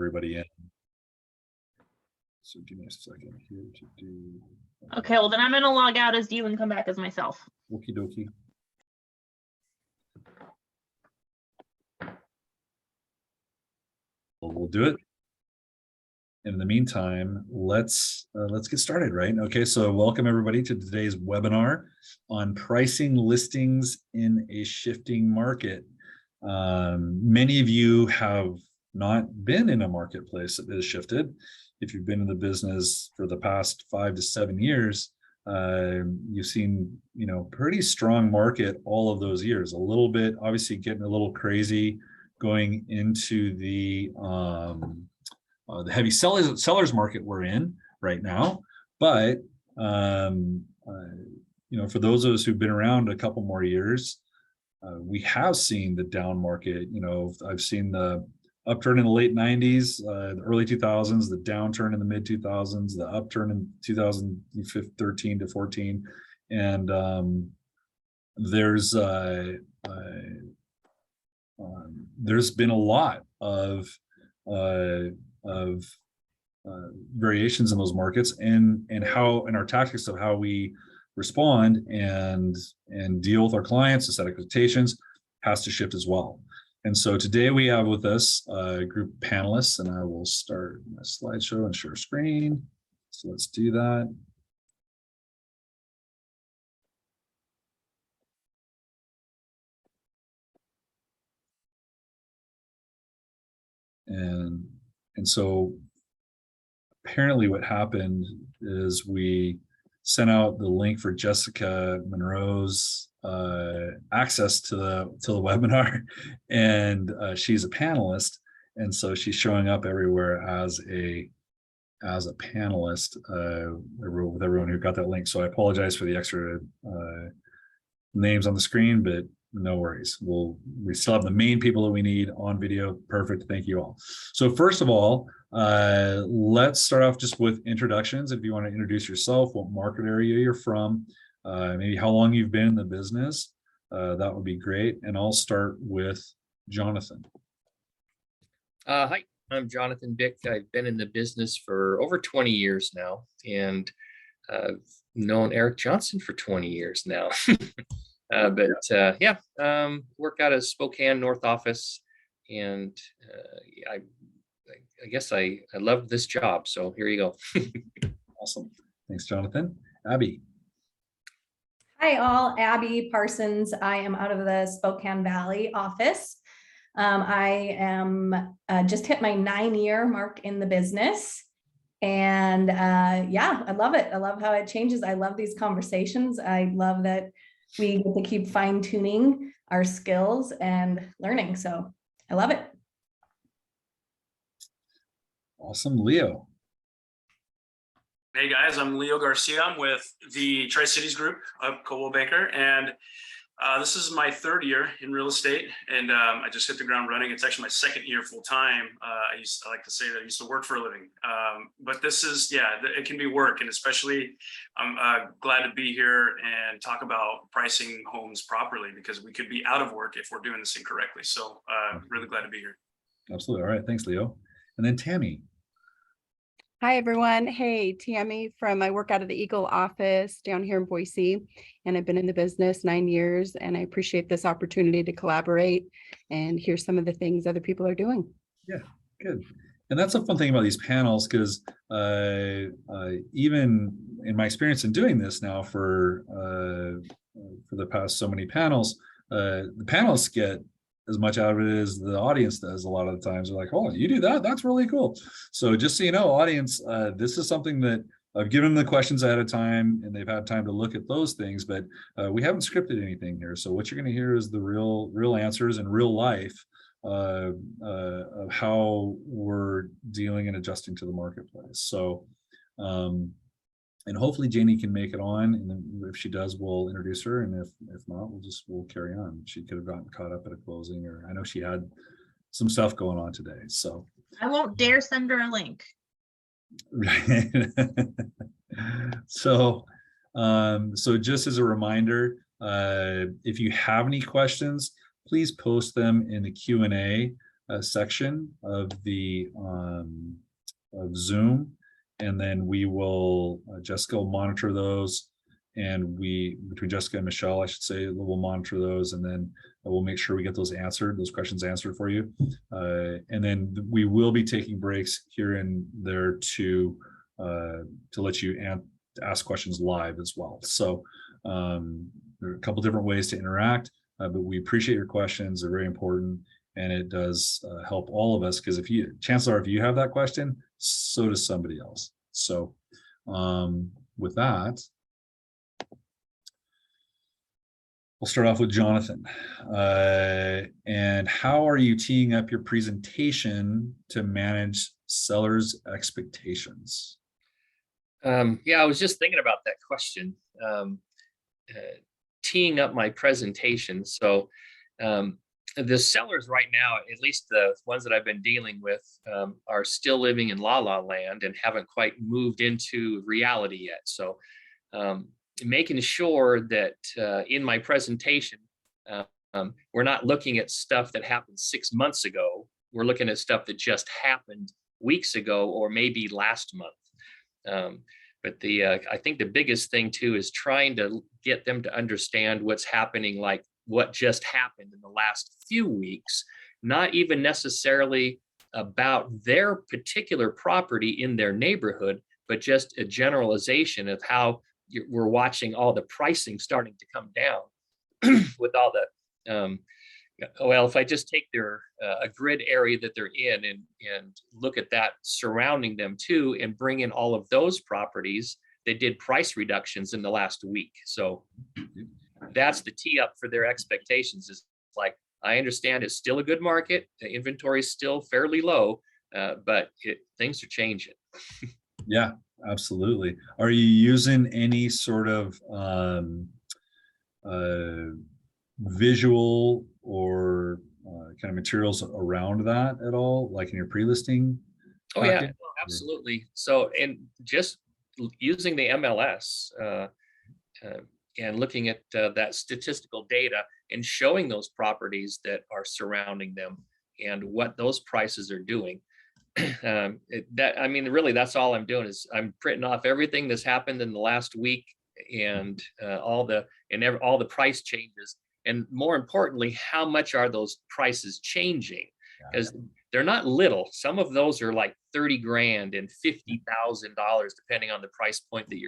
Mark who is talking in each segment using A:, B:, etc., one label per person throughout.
A: everybody in. So give me a second here to do.
B: Okay, well then I'm gonna log out as you and come back as myself.
A: Okie dokie. We'll do it. In the meantime, let's get started, right? Okay, so welcome everybody to today's webinar on pricing listings in a shifting market. Many of you have not been in a marketplace that has shifted. If you've been in the business for the past 5 to 7 years, you've seen, pretty strong market all of those years. A little bit, obviously, getting a little crazy going into the heavy sellers market we're in right now. But for those of us who've been around a couple more years, we have seen the down market. I've seen the upturn in the late 90s, the early 2000s, the downturn in the mid 2000s, the upturn in 2013 to 14, and there's been a lot of variations in those markets, and our tactics of how we respond and deal with our clients and set expectations has to shift as well. And so today we have with us a group of panelists, and I will start my slideshow and share screen. So let's do that. And so apparently what happened is we sent out the link for Jessica Monroe's access to the webinar, and she's a panelist, and so she's showing up everywhere as a panelist with everyone who got that link. So I apologize for the extra names on the screen, but no worries. We still have the main people that we need on video. Perfect. Thank you all. So first of all, let's start off just with introductions. If you want to introduce yourself, what market area you're from, maybe how long you've been in the business, that would be great. And I'll start with Jonathan.
C: Hi, I'm Jonathan Bick. I've been in the business for over 20 years now, and I've known Eric Johnson for 20 years now. Work out of Spokane North office, and I guess I love this job, so here you go.
A: Awesome. Thanks, Jonathan. Abby.
D: Hi all, Abby Parsons. I am out of the Spokane Valley office. I am just hit my 9-year mark in the business. And I love it. I love how it changes. I love these conversations. I love that we get to keep fine-tuning our skills and learning. So I love it.
A: Awesome. Leo.
E: Hey guys, I'm Leo Garcia. I'm with the Tri-Cities Group of Coldwell Banker, and this is my 3rd year in real estate, and I just hit the ground running. It's actually my 2nd year full time. I like to say that I used to work for a living, but this is, it can be work, and especially I'm glad to be here and talk about pricing homes properly, because we could be out of work if we're doing this incorrectly. So really glad to be here.
A: Absolutely. All right. Thanks, Leo. And then Tammy.
F: Hi, everyone. Hey, Tammy I work out of the Eagle office down here in Boise, and I've been in the business 9 years, and I appreciate this opportunity to collaborate and hear some of the things other people are doing.
A: Yeah, good. And that's a fun thing about these panels, because even in my experience in doing this now for the past so many panels, the panelists get as much out of it as the audience does. A lot of the times they're like, oh, you do that? That's really cool. So just so you know, audience, this is something that I've given them the questions ahead of time, and they've had time to look at those things, but we haven't scripted anything here. So what you're going to hear is the real answers in real life of how we're dealing and adjusting to the marketplace. So, and hopefully Janie can make it on, and then if she does, we'll introduce her, and if not, we'll carry on. She could have gotten caught up at a closing, or I know she had some stuff going on today. So
B: I won't dare send her a link.
A: Right. So just as a reminder, if you have any questions, please post them in the Q&A section of the of Zoom, and then we will Jessica will monitor those, and between Jessica and Michelle, I should say, we'll monitor those, and then we'll make sure we get those questions answered for you, and then we will be taking breaks here and there to let you ask questions live as well. So there are a couple different ways to interact, but we appreciate your questions. They're very important, and it does help all of us, because chances are if you have that question, so does somebody else. So with that, we'll start off with Jonathan. And how are you teeing up your presentation to manage sellers' expectations?
C: Yeah, I was just thinking about that question. Teeing up my presentation. So the sellers right now, at least the ones that I've been dealing with, are still living in la la land and haven't quite moved into reality yet. So making sure that in my presentation, we're not looking at stuff that happened 6 months ago. We're looking at stuff that just happened weeks ago or maybe last month. But I think the biggest thing too is trying to get them to understand what's happening, like what just happened in the last few weeks, not even necessarily about their particular property in their neighborhood, but just a generalization of how we're watching all the pricing starting to come down with all the, well, if I just take a grid area that they're in and look at that surrounding them too, and bring in all of those properties that did price reductions in the last week. So that's the tee up for their expectations. Is like, I understand it's still a good market. The inventory is still fairly low, but things are changing.
A: Yeah, absolutely. Are you using any sort of visual or kind of materials around that at all, like in your pre-listing?
C: Oh yeah, absolutely. So, and just using the MLS and looking at that statistical data and showing those properties that are surrounding them and what those prices are doing. I mean, really, that's all I'm doing is I'm printing off everything that's happened in the last week and all the price changes. And more importantly, how much are those prices changing? Because they're not little. Some of those are like 30 grand and $50,000, depending on the price point that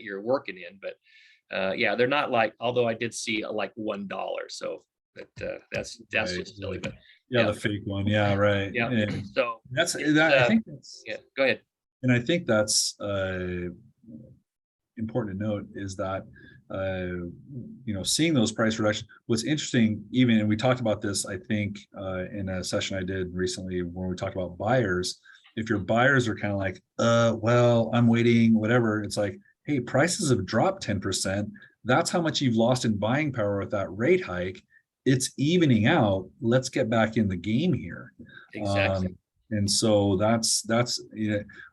C: you're working in. But yeah, they're not like, although I did see like $1. So that's
A: Right,
C: just silly. But
A: yeah, the fake one. Yeah, right.
C: Yeah.
A: And
C: So
A: I think that's,
C: yeah, go ahead.
A: and I think that's important to note is that seeing those price reductions. What's interesting, even, and we talked about this, I think, in a session I did recently when we talked about buyers. If your buyers are kind of like, well, I'm waiting, whatever, it's like, hey, prices have dropped 10%. That's how much you've lost in buying power with that rate hike. It's evening out. Let's get back in the game here.
C: Exactly.
A: And so that's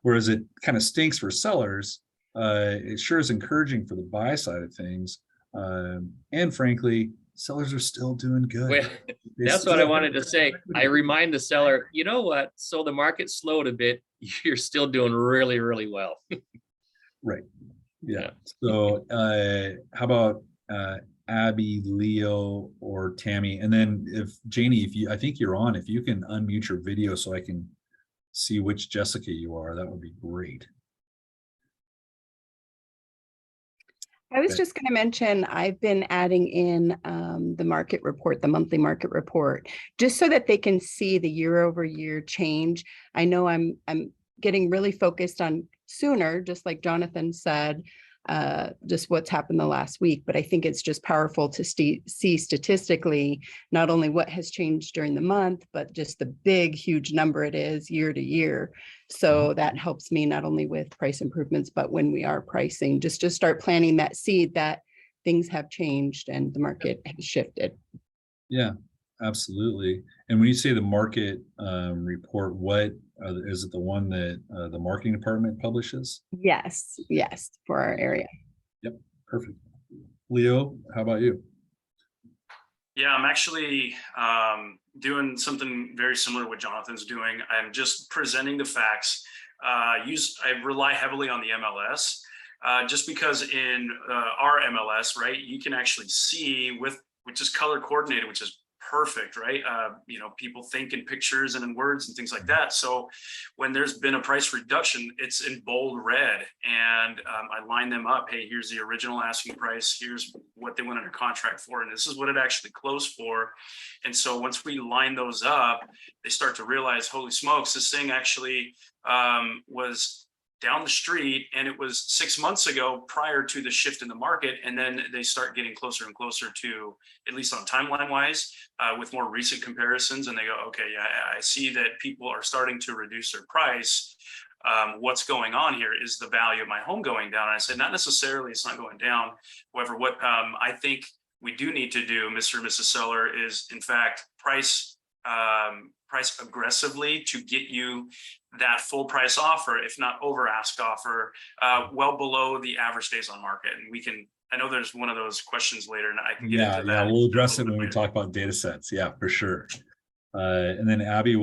A: whereas it kind of stinks for sellers, it sure is encouraging for the buy side of things. And frankly, sellers are still doing good.
C: Well, that's what I wanted to say. I remind the seller, you know what? So the market slowed a bit. You're still doing really, really well.
A: Right. Yeah. So how about Abby, Leo, or Tammy? And then if Janie, I think you're on, if you can unmute your video so I can see which Jessica you are, that would be great.
F: I was just going to mention, I've been adding in the market report, the monthly market report, just so that they can see the year over year change. I know I'm getting really focused on sooner, just like Jonathan said, just what's happened the last week. But I think it's just powerful to see statistically, not only what has changed during the month, but just the big, huge number it is year to year. So that helps me not only with price improvements, but when we are pricing, just to start planting that seed that things have changed and the market has shifted.
A: Yeah, absolutely. And when you say the market report, what is it, the one that the marketing department publishes?
F: Yes, for our area.
A: Yep, perfect. Leo, how about you?
E: Yeah, I'm actually doing something very similar to what Jonathan's doing. I'm just presenting the facts. I rely heavily on the MLS, just because in our MLS, right, you can actually see which is color coordinated, which is perfect, right? People think in pictures and in words and things like that. So when there's been a price reduction, it's in bold red, and I line them up. Hey, here's the original asking price. Here's what they went under contract for, and this is what it actually closed for. And so once we line those up, they start to realize, holy smokes, this thing actually was down the street, and it was 6 months ago prior to the shift in the market. And then they start getting closer and closer to, at least on timeline wise, with more recent comparisons. And they go, okay, yeah, I see that people are starting to reduce their price. What's going on here? Is the value of my home going down? And I said, not necessarily, it's not going down. However, what I think we do need to do, Mr. and Mrs. Seller, is in fact price aggressively to get you that full price offer, if not over ask offer, well below the average days on market. And I know there's one of those questions later, and I can get into that.
A: Yeah, we'll address it when we talk about data sets. Yeah, for sure. And then Abby,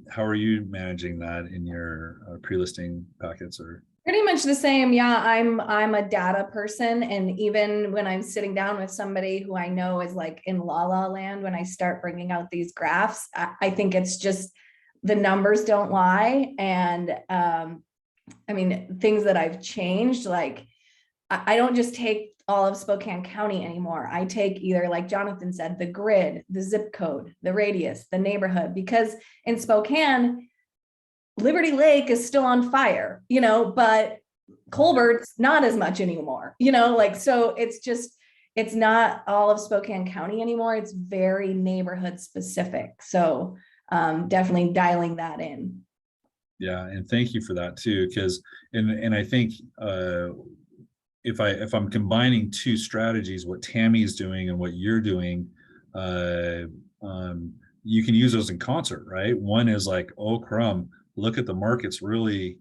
A: how are you managing that in your pre-listing packets? Or
D: pretty much the same. Yeah, I'm a data person, and even when I'm sitting down with somebody who I know is like in la la land, when I start bringing out these graphs, I think it's just the numbers don't lie. And I mean, things that I've changed, like I don't just take all of Spokane County anymore. I take either, like Jonathan said, the grid, the zip code, the radius, the neighborhood, because in Spokane, Liberty Lake is still on fire, but Colbert's not as much anymore, so it's not all of Spokane County anymore. It's very neighborhood specific. So definitely dialing that in.
A: Yeah, and thank you for that too, because and I think if I'm combining two strategies, what Tammy's doing and what you're doing, you can use those in concert, right? One is like, oh crumb, look at the market's really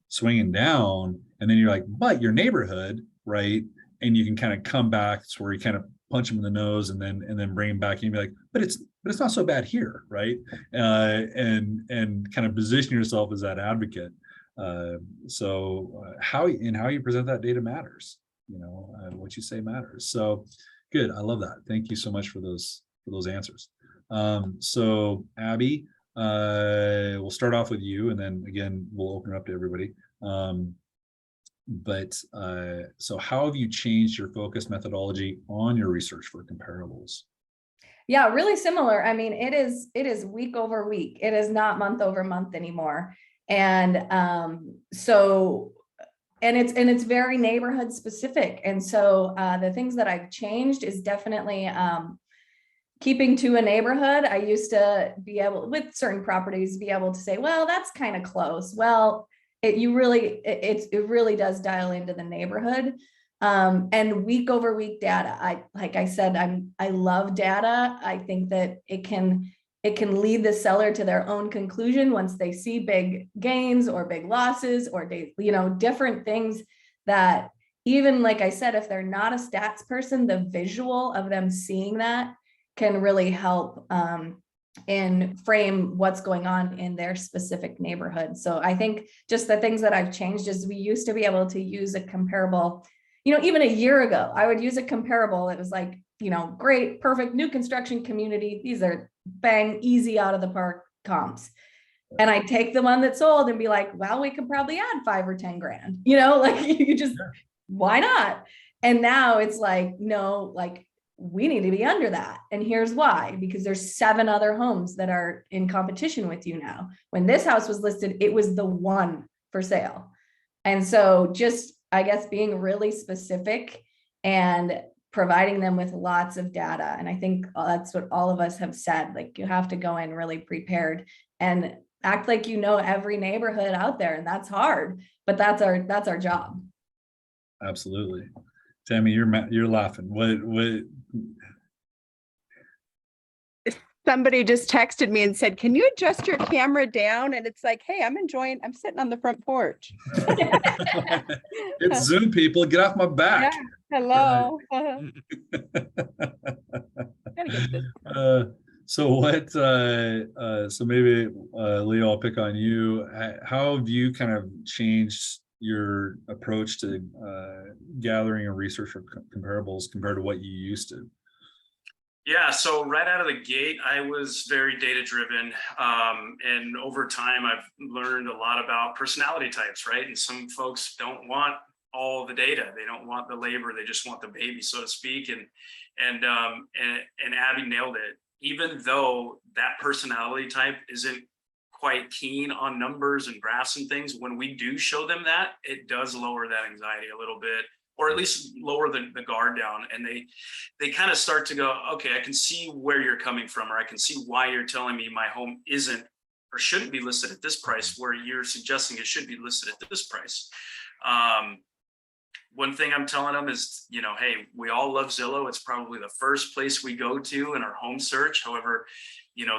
A: swinging down, and then you're like, but your neighborhood, right? And you can kind of come back to where you kind of punch them in the nose and then bring them back and be like, but it's not so bad here, right? And kind of position yourself as that advocate. So how you present that data matters. What you say matters. So good. I love that. Thank you so much for those answers. So Abby, we'll start off with you, and then again we'll open it up to everybody. So how have you changed your focus methodology on your research for comparables?
D: Yeah, really similar. I mean, it is week over week. It is not month over month anymore. And it's very neighborhood specific. And so the things that I've changed is definitely keeping to a neighborhood. I used to be able, with certain properties, be able to say, well, that's kind of close. Well, it really does dial into the neighborhood. And week over week data. Like I said, I love data. I think that it can lead the seller to their own conclusion once they see big gains or big losses or different things that, even like I said, if they're not a stats person, the visual of them seeing that can really help and frame what's going on in their specific neighborhood. So I think just the things that I've changed is we used to be able to use a comparable, even a year ago, I would use a comparable. It was like, great, perfect new construction community. These are bang, easy out of the park comps. And I take the one that sold and be like, well, we could probably add 5 or 10 grand, like you just, why not? And now it's like, no, like we need to be under that. And here's why, because there's 7 other homes that are in competition with you now. When this house was listed, it was the one for sale. And so just, I guess, being really specific and providing them with lots of data. And I think that's what all of us have said, like you have to go in really prepared and act like every neighborhood out there. And that's hard, but that's our job.
A: Absolutely. Tammy, you're laughing. What?
F: Somebody just texted me and said, can you adjust your camera down? And it's like, hey, I'm sitting on the front porch.
A: It's Zoom, people. Get off my back.
F: Yeah. Hello.
A: So what, so maybe, Leo, I'll pick on you. How have you kind of changed your approach to gathering and research for comparables compared to what you used to?
E: Yeah, so right out of the gate, I was very data driven. And over time, I've learned a lot about personality types, right? And some folks don't want all the data. They don't want the labor. They just want the baby, so to speak. And Abby nailed it. Even though that personality type isn't quite keen on numbers and graphs and things, when we do show them that, it does lower that anxiety a little bit, or at least lower the guard down. And they kind of start to go, okay, I can see where you're coming from, or I can see why you're telling me my home isn't or shouldn't be listed at this price, where you're suggesting it should be listed at this price. One thing I'm telling them is, hey, we all love Zillow. It's probably the first place we go to in our home search. However,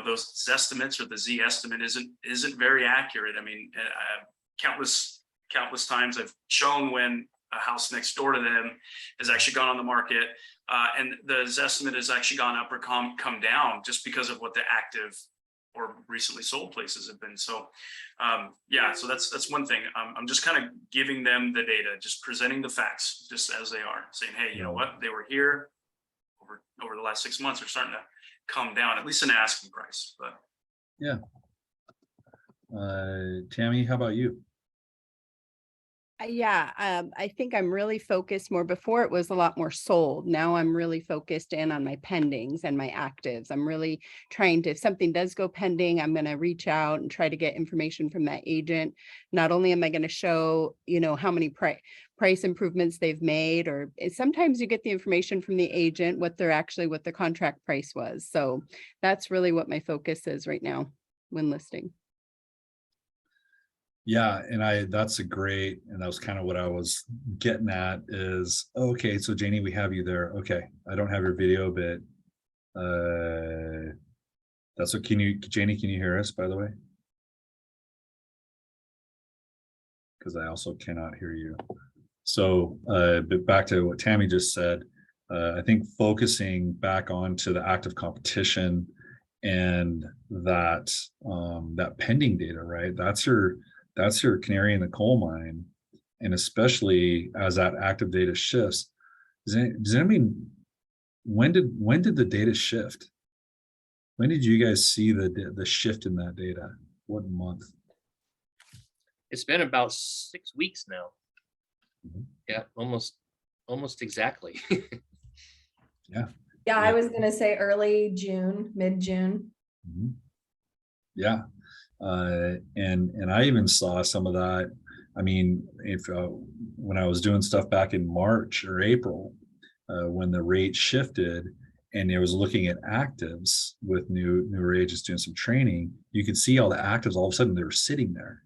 E: those estimates or the Z estimate isn't very accurate. I mean, countless times I've shown when a house next door to them has actually gone on the market, and the estimate has actually gone up or come down just because of what the active or recently sold places have been. So yeah, so that's one thing. I'm just kind of giving them the data, just presenting the facts just as they are, saying, hey, you know what, they were here over the last 6 months, are starting to come down, at least in asking price. But
A: Yeah. Tammy, how about you?
F: Yeah, I think I'm really focused more. Before it was a lot more sold. Now I'm really focused in on my pendings and my actives. I'm really trying to, if something does go pending, I'm going to reach out and try to get information from that agent. Not only am I going to show, how many price improvements they've made, or sometimes you get the information from the agent, what the contract price was. So that's really what my focus is right now when listing.
A: Yeah, and that's and that was kind of what I was getting at is, okay, so Janie, we have you there. Okay, I don't have your video, but that's what, Janie, can you hear us, by the way? Because I also cannot hear you. So, but back to what Tammy just said, I think focusing back onto the active competition and that pending data, right? That's your canary in the coal mine. And especially as that active data shifts, does anybody, when did the data shift? When did you guys see the shift in that data? What month?
C: It's been about 6 weeks now.
A: Mhm.
C: Yeah, almost exactly.
D: Yeah, I was going to say early June, mid-June.
A: Mhm. Yeah. And I even saw some of that. I mean, if when I was doing stuff back in March or April, when the rate shifted and I was looking at actives with newer agents doing some training, you could see all the actives, all of a sudden they were sitting there,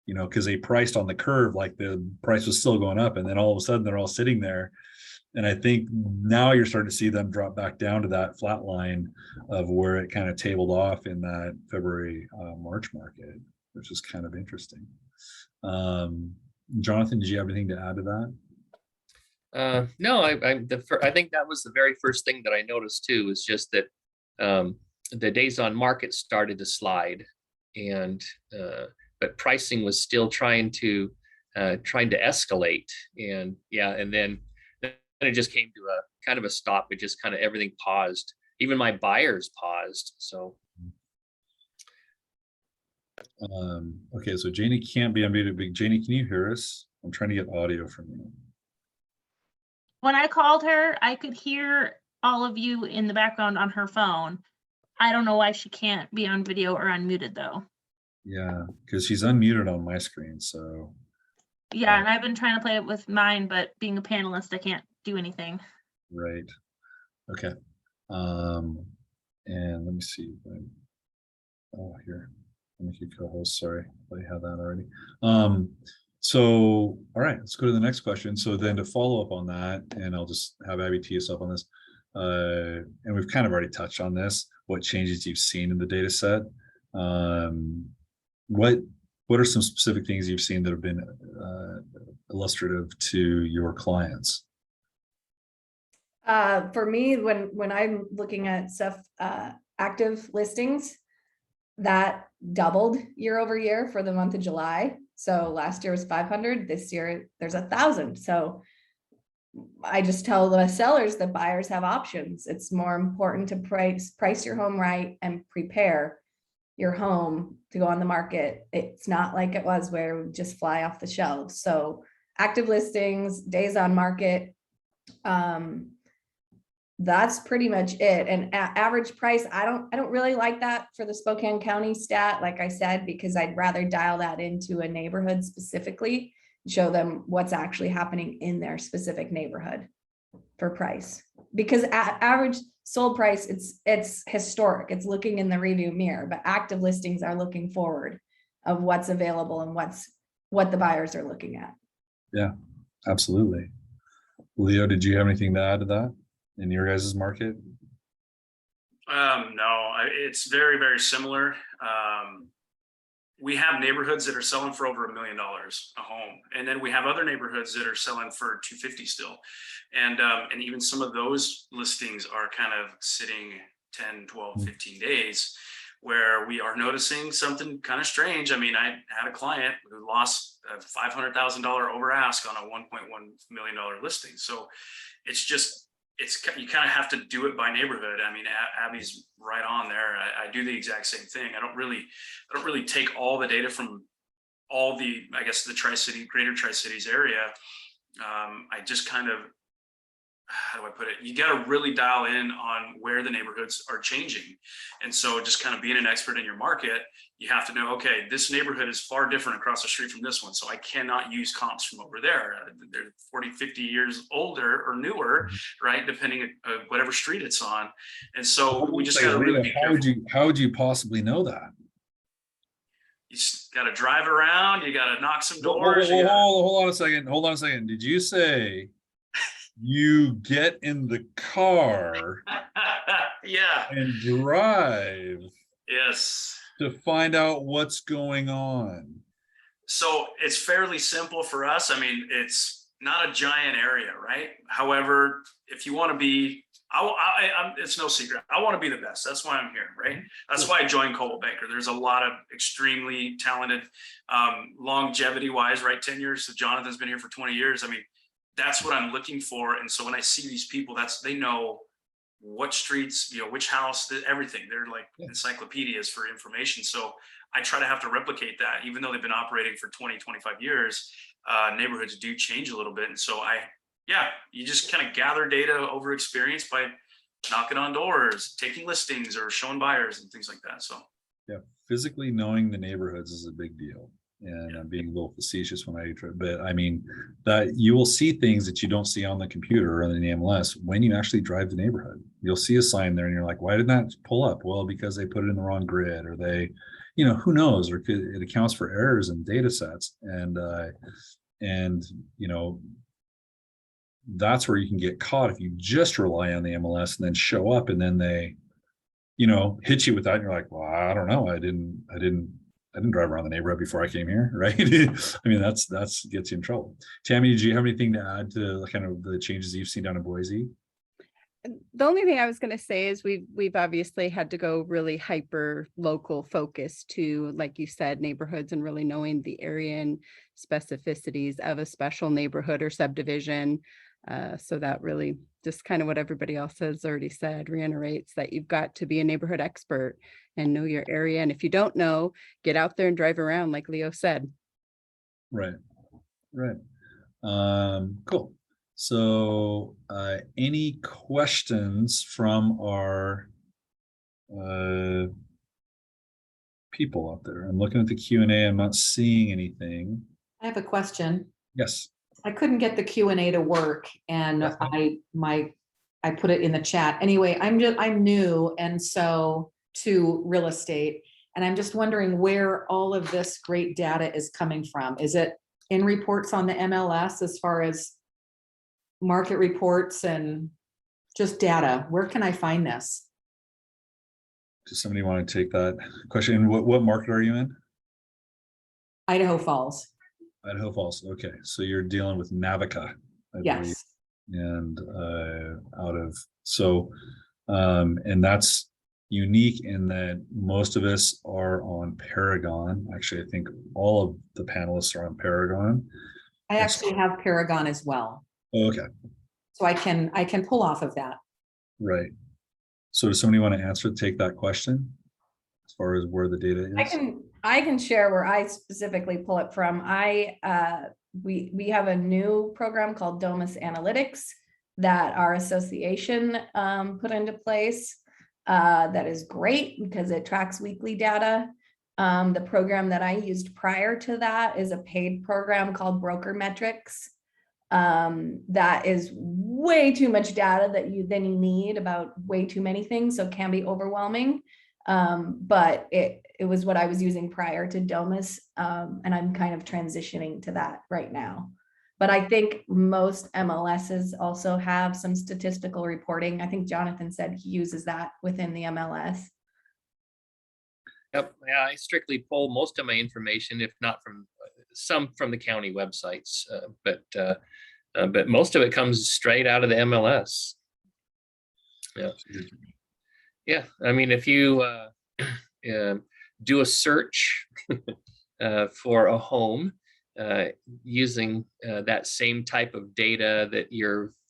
A: because they priced on the curve, like the price was still going up, and then all of a sudden they're all sitting there. And I think now you're starting to see them drop back down to that flat line of where it kind of tabled off in that February, March market, which is kind of interesting. Jonathan, did you have anything to add to that?
C: No, I think that was the very first thing that I noticed too, is just that the days on market started to slide, and but pricing was still trying to escalate, and yeah, and then it just came to a kind of a stop. It just kind of everything paused. Even my buyers paused. So
A: okay, so Janie can't be unmuted, but Janie, can you hear us? I'm trying to get audio from you.
B: When I called her, I could hear all of you in the background on her phone. I don't know why she can't be on video or unmuted though.
A: Yeah, because she's unmuted on my screen, so.
B: Yeah, and I've been trying to play it with mine, but being a panelist, I can't do anything.
A: Right. Okay. And let me see. Oh, here. Let me keep co-host. Sorry, I had that already. So, all right, let's go to the next question. So then to follow up on that, and I'll just have Abby tee us up on this. And we've kind of already touched on this, what changes you've seen in the data set. What are some specific things you've seen that have been illustrative to your clients?
D: For me, when I'm looking at stuff active listings. That doubled year over year for the month of July. So last year was 500. This year there's 1,000. So I just tell the sellers that buyers have options. It's more important to price your home right and prepare your home to go on the market. It's not like it was where it would just fly off the shelves. So active listings, days on market, that's pretty much it. And average price, I don't really like that for the Spokane County stat, like I said, because I'd rather dial that into a neighborhood specifically, show them what's actually happening in their specific neighborhood for price. Because average sold price, it's historic. It's looking in the review mirror, but active listings are looking forward of what's available and what the buyers are looking at.
A: Yeah, absolutely. Leo, did you have anything to add to that in your guys' market?
E: No, it's very, very similar. We have neighborhoods that are selling for over $1 million a home. And then we have other neighborhoods that are selling for 250 still. And even some of those listings are kind of sitting 10, 12, 15 days where we are noticing something kind of strange. I mean, I had a client who lost a $500,000 over ask on a $1.1 million listing. So it's just, you kind of have to do it by neighborhood. I mean, Abby's right on there. I do the exact same thing. I don't really take all the data from all the, I guess, the greater Tri-Cities area. I just kind of, how do I put it? You got to really dial in on where the neighborhoods are changing. And so just kind of being an expert in your market, you have to know, okay, this neighborhood is far different across the street from this one. So I cannot use comps from over there. They're 40, 50 years older or newer, right? Depending on whatever street it's on. And so we just got to really be careful.
A: How would you possibly know that?
E: You just got to drive around. You got to knock some doors.
A: Hold on a second. Hold on a second. Did you say you get in the car
E: yeah,
A: and drive?
E: Yes.
A: To find out what's going on?
E: So it's fairly simple for us. I mean, it's not a giant area, right? However, if you want to be, it's no secret. I want to be the best. That's why I'm here, right? That's why I joined Coldwell Banker. There's a lot of extremely talented, longevity-wise, right? 10 years. So Jonathan's been here for 20 years. I mean, that's what I'm looking for. And so when I see these people, they know what streets, which house, everything. They're like encyclopedias for information. So I try to have to replicate that, even though they've been operating for 20, 25 years, neighborhoods do change a little bit. And so you just kind of gather data over experience by knocking on doors, taking listings or showing buyers and things like that. So
A: yeah, physically knowing the neighborhoods is a big deal. And I'm being a little facetious when I try, but I mean that you will see things that you don't see on the computer or in the MLS when you actually drive the neighborhood. You'll see a sign there and you're like, why did that pull up? Well, because they put it in the wrong grid, or they, who knows, or it accounts for errors in data sets. And that's where you can get caught if you just rely on the MLS and then show up and then they, hit you with that. And you're like, well, I don't know. I didn't drive around the neighborhood before I came here, right? I mean, that's gets you in trouble. Tammy, did you have anything to add to kind of the changes you've seen down in Boise?
F: The only thing I was going to say is we've obviously had to go really hyper local focus to, like you said, neighborhoods and really knowing the area and specificities of a special neighborhood or subdivision. So that really just kind of what everybody else has already said reiterates that you've got to be a neighborhood expert and know your area. And if you don't know, get out there and drive around, like Leo said.
A: Right. Cool. So any questions from our people out there? I'm looking at the Q&A. I'm not seeing anything.
G: I have a question.
A: Yes.
G: I couldn't get the Q&A to work, and I put it in the chat. Anyway, I'm new, and so to real estate, and I'm just wondering where all of this great data is coming from. Is it in reports on the MLS as far as market reports and just data? Where can I find this?
A: Does somebody want to take that question? What market are you in?
G: Idaho Falls.
A: Idaho Falls. Okay, so you're dealing with Navica, I believe, and and that's unique in that most of us are on Paragon. Actually, I think all of the panelists are on Paragon.
G: I actually have Paragon as well,
A: Okay,
G: so I can pull off of that.
A: right. So does somebody want to take that question as far as where the data is?
D: I can share where I specifically pull it from. We have a new program called Domus Analytics that our association put into place. That is great because it tracks weekly data. The program that I used prior to that is a paid program called Broker Metrics. That is way too much data that you need about way too many things, so it can be overwhelming. But it was what I was using prior to Domus, and I'm kind of transitioning to that right now. But I think most MLSs also have some statistical reporting. I think Jonathan said he uses that within the MLS.
C: Yep, yeah, I strictly pull most of my information, if not from some from the county websites, but most of it comes straight out of the MLS. Yeah, yeah. I mean, if you do a search for a home using that same type of data that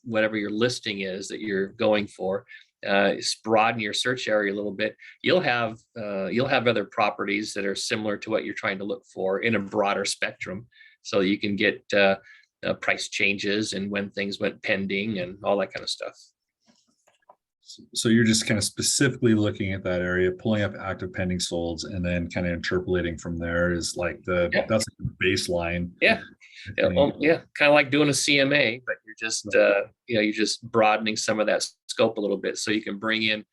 C: whatever your listing is that you're going for, broaden your search area a little bit, you'll have other properties that are similar to what you're trying to look for in a broader spectrum, so you can get price changes and when things went pending and all that kind of stuff.
A: So you're just kind of specifically looking at that area, pulling up active pending solds, and then kind of interpolating from there is like that's like the baseline.
C: Yeah. Yeah, kind of like doing a CMA, but you're just you're just broadening some of that scope a little bit, so you can bring in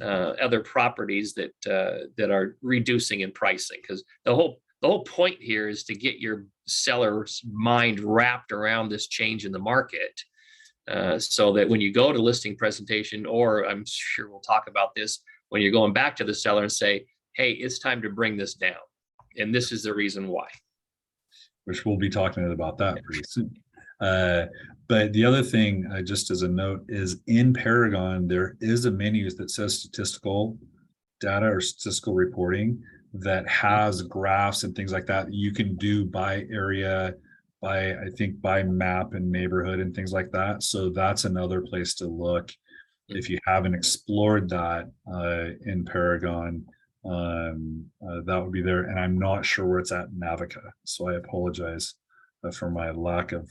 C: other properties that are reducing in pricing. Because the whole point here is to get your seller's mind wrapped around this change in the market, so that when you go to listing presentation, or I'm sure we'll talk about this when you're going back to the seller and say, hey, it's time to bring this down, and this is the reason why.
A: Which we'll be talking about that pretty soon. But the other thing, just as a note, is in Paragon, there is a menu that says statistical data or statistical reporting that has graphs and things like that you can do by area, I think by map and neighborhood and things like that. So that's another place to look if you haven't explored that in Paragon. That would be there, and I'm not sure where it's at in Navica, so I apologize for my lack of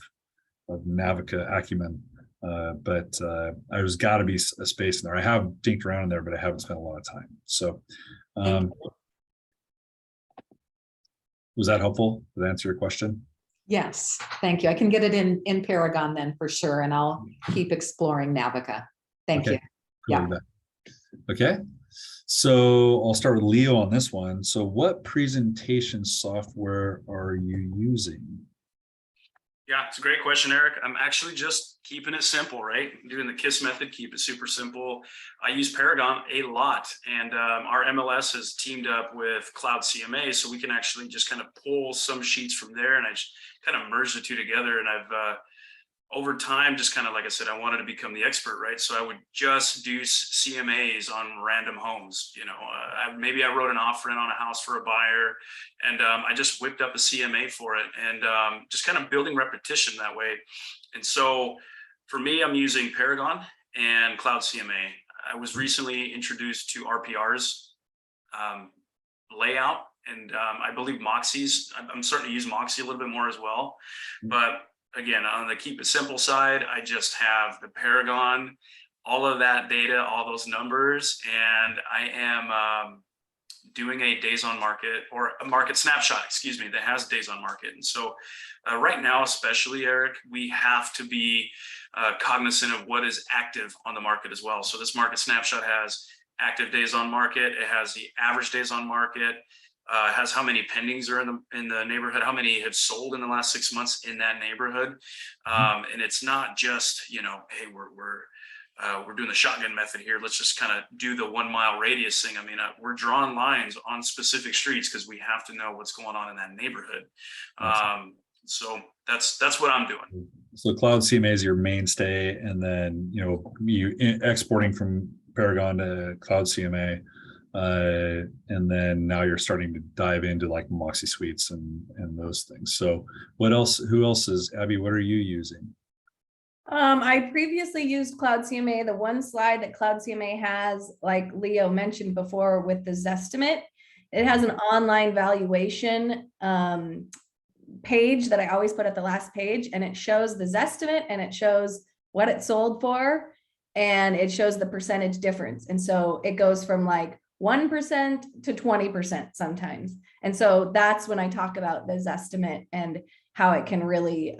A: Navica acumen, but there's got to be a space in there. I have dinked around in there, but I haven't spent a lot of time. So was that helpful? Did that answer your question?
G: Yes, thank you. I can get it in Paragon then for sure, and I'll keep exploring Navica. Thank you.
A: Cool. Yeah. Okay. So I'll start with Leo on this one. So what presentation software are you using?
E: Yeah, it's a great question, Eric. I'm actually just keeping it simple, right? Doing the KISS method, keep it super simple. I use Paragon a lot, and our MLS has teamed up with Cloud CMA, so we can actually just kind of pull some sheets from there, and I just kind of merge the two together. And I've over time, just kind of like I said, I wanted to become the expert, right? So I would just do CMAs on random homes. You know, maybe I wrote an offer in on a house for a buyer, and I just whipped up a CMA for it, and just kind of building repetition that way. And so for me, I'm using Paragon and Cloud CMA. I was recently introduced to RPR's layout, and I believe Moxie's. I'm starting to use Moxie a little bit more as well, but again, on the keep it simple side, I just have the Paragon, all of that data, all those numbers, and I am doing a days on market, or a market snapshot, excuse me, that has days on market. And so right now, especially, Eric, we have to be cognizant of what is active on the market as well. So this market snapshot has active days on market. It has the average days on market. Has how many pendings are in the neighborhood, how many have sold in the last 6 months in that neighborhood, and it's not just, you know, hey, we're doing the shotgun method here. Let's just kind of do the 1 mile radius thing. I mean, we're drawing lines on specific streets because we have to know what's going on in that neighborhood. So that's what I'm doing.
A: So Cloud CMA is your mainstay, and then you exporting from Paragon to Cloud CMA. And then now you're starting to dive into like Moxie Suites and those things. So what else, who else is, Abby, what are you using?
D: I previously used Cloud CMA. The one slide that Cloud CMA has, like Leo mentioned before with the Zestimate, it has an online valuation page that I always put at the last page, and it shows the Zestimate and it shows what it sold for, and it shows the percentage difference. And so it goes from like 1% to 20% sometimes. And so that's when I talk about the Zestimate and how it can really,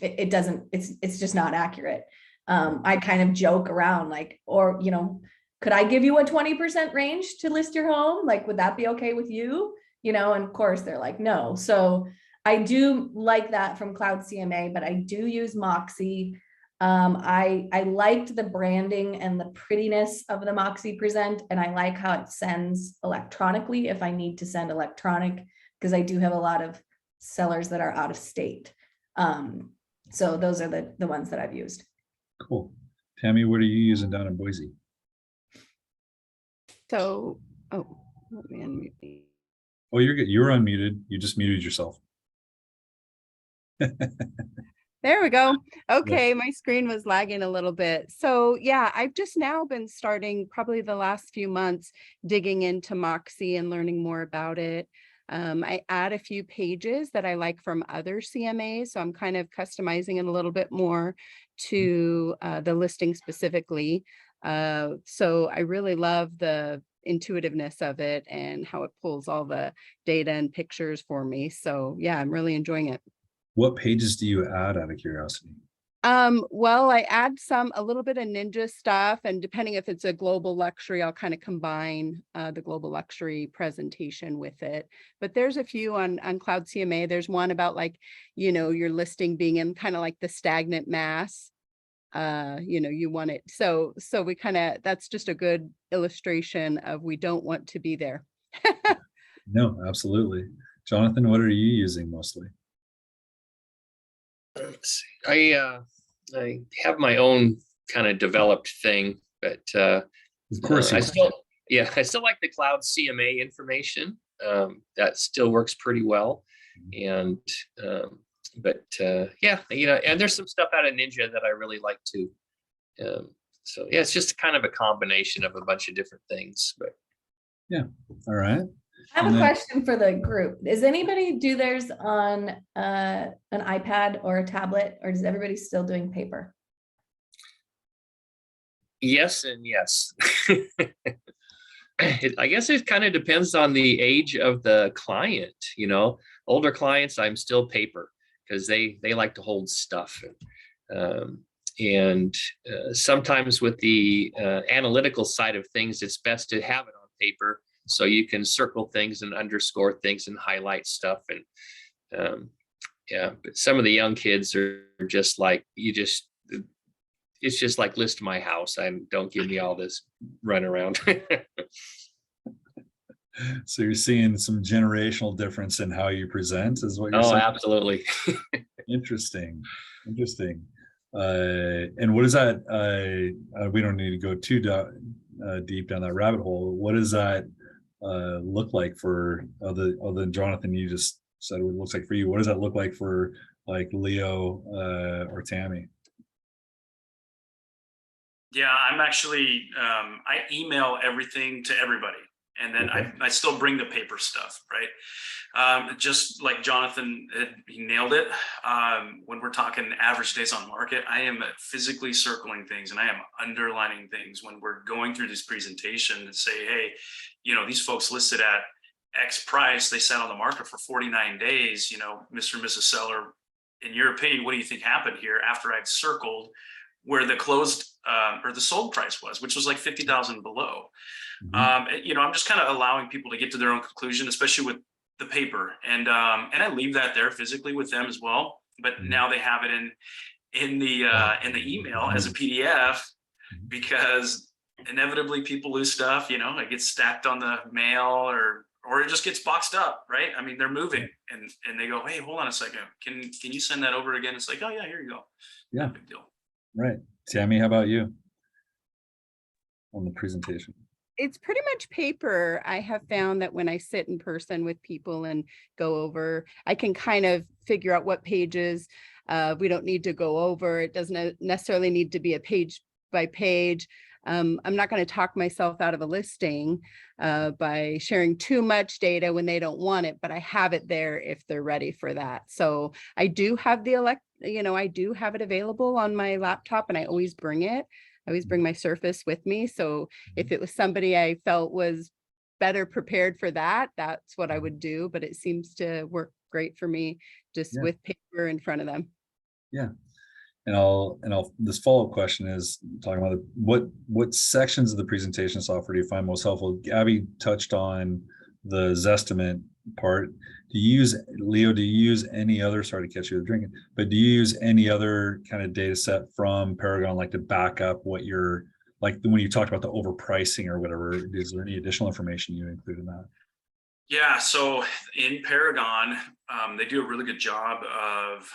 D: it doesn't, it's just not accurate. I kind of joke around like, or, you know, could I give you a 20% range to list your home? Like, would that be okay with you? You know, and of course they're like, no. So I do like that from Cloud CMA, but I do use Moxie. I liked the branding and the prettiness of the Moxie Present, and I like how it sends electronically if I need to send electronic, because I do have a lot of sellers that are out of state. So those are the ones that I've used.
A: Cool. Tammy, what are you using down in Boise?
F: So, oh, let me unmute me.
A: Oh, you're good. You're unmuted. You just muted yourself.
F: There we go. Okay, my screen was lagging a little bit. So yeah, I've just now been starting probably the last few months digging into Moxie and learning more about it. I add a few pages that I like from other CMAs, so I'm kind of customizing it a little bit more to the listing specifically. So I really love the intuitiveness of it and how it pulls all the data and pictures for me. So yeah, I'm really enjoying it.
A: What pages do you add out of curiosity?
F: Well, I add a little bit of ninja stuff, and depending if it's a global luxury, I'll kind of combine the global luxury presentation with it. But there's a few on Cloud CMA. There's one about like, you know, your listing being in kind of like the stagnant mass. You know, you want it. So we kind of, that's just a good illustration of we don't want to be there.
A: No, absolutely. Jonathan, what are you using mostly?
C: Let's see. I have my own kind of developed thing, but
A: Of course,
C: I still like the Cloud CMA information. That still works pretty well, and yeah, you know, and there's some stuff out of Ninja that I really like too. So yeah, it's just kind of a combination of a bunch of different things. But
A: yeah, all right.
D: I have a question for the group. Does anybody do theirs on an iPad or a tablet, or is everybody still doing paper?
C: Yes and yes. I guess it kind of depends on the age of the client. You know, older clients, I'm still paper because they like to hold stuff. And sometimes with the analytical side of things, it's best to have it on paper so you can circle things and underscore things and highlight stuff. And yeah, but some of the young kids are just like, it's just like list my house. Don't give me all this run around.
A: So you're seeing some generational difference in how you present is what you're
C: Oh,
A: saying?
C: absolutely.
A: Interesting. And what is that? We don't need to go too deep down that rabbit hole. What does that look like for other than Jonathan? You just said what it looks like for you. What does that look like for like Leo or Tammy?
E: Yeah, I'm actually, I email everything to everybody. And then
A: Okay.
E: I still bring the paper stuff, right? Just like Jonathan, he nailed it. When we're talking average days on market, I am physically circling things and I am underlining things when we're going through this presentation and say, hey, you know, these folks listed at X price, they sat on the market for 49 days, you know, Mr. and Mrs. Seller, in your opinion, what do you think happened here after I've circled where the closed or the sold price was, which was like 50,000 below. You know, I'm just kind of allowing people to get to their own conclusion, especially with the paper, and I leave that there physically with them as well. But now they have it in the email as a PDF, because inevitably people lose stuff. You know, it gets stacked on the mail or it just gets boxed up, right? I mean, they're moving and they go, hey, hold on a second, can you send that over again? It's like, oh yeah, here you go.
A: Yeah,
E: no big deal.
A: right. Tammy, how about you on the presentation?
F: It's pretty much paper. I have found that when I sit in person with people and go over, I can kind of figure out what pages we don't need to go over. It doesn't necessarily need to be a page by page. I'm not going to talk myself out of a listing by sharing too much data when they don't want it, but I have it there if they're ready for that. So I do have I do have it available on my laptop, and I always bring it. I always bring my Surface with me. So if it was somebody I felt was better prepared for that, that's what I would do. But it seems to work great for me just
A: Yeah.
F: with paper in front of them.
A: Yeah. This follow-up question is talking about what sections of the presentation software do you find most helpful? Abby touched on the Zestimate part. Do you use, Leo, do you use any other, sorry to catch you drinking, but do you use any other kind of data set from Paragon, like to back up what you're, like when you talked about the overpricing or whatever, is there any additional information you include in that?
E: Yeah, so in Paragon, they do a really good job of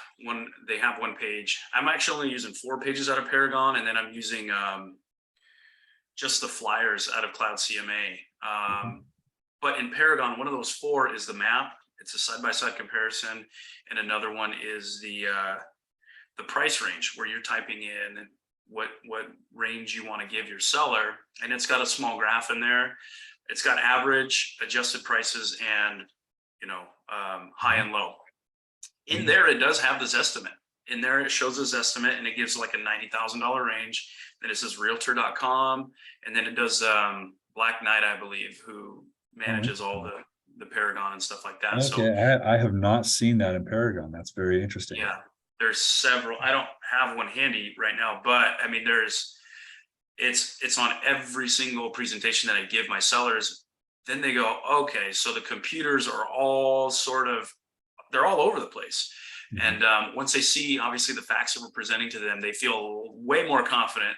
E: they have one page. I'm actually only using 4 pages out of Paragon, and then I'm using just the flyers out of Cloud CMA. But in Paragon, one of those 4 is the map. It's a side-by-side comparison, and another one is the price range, where you're typing in what range you want to give your seller, and it's got a small graph in there. It's got average, adjusted prices, and high and low. In there, it does have this estimate. In there, it shows this estimate, and it gives like a $90,000 range. Then it says Realtor.com, and then it does Black Knight, I believe, who manages all the Paragon and stuff like that.
A: Okay,
E: So
A: I have not seen that in Paragon. That's very interesting.
E: yeah, there's several. I don't have one handy right now, but I mean, it's on every single presentation that I give my sellers. Then they go, okay, so the computers are all they're all over the place. And once they see, obviously, the facts that we're presenting to them, they feel way more confident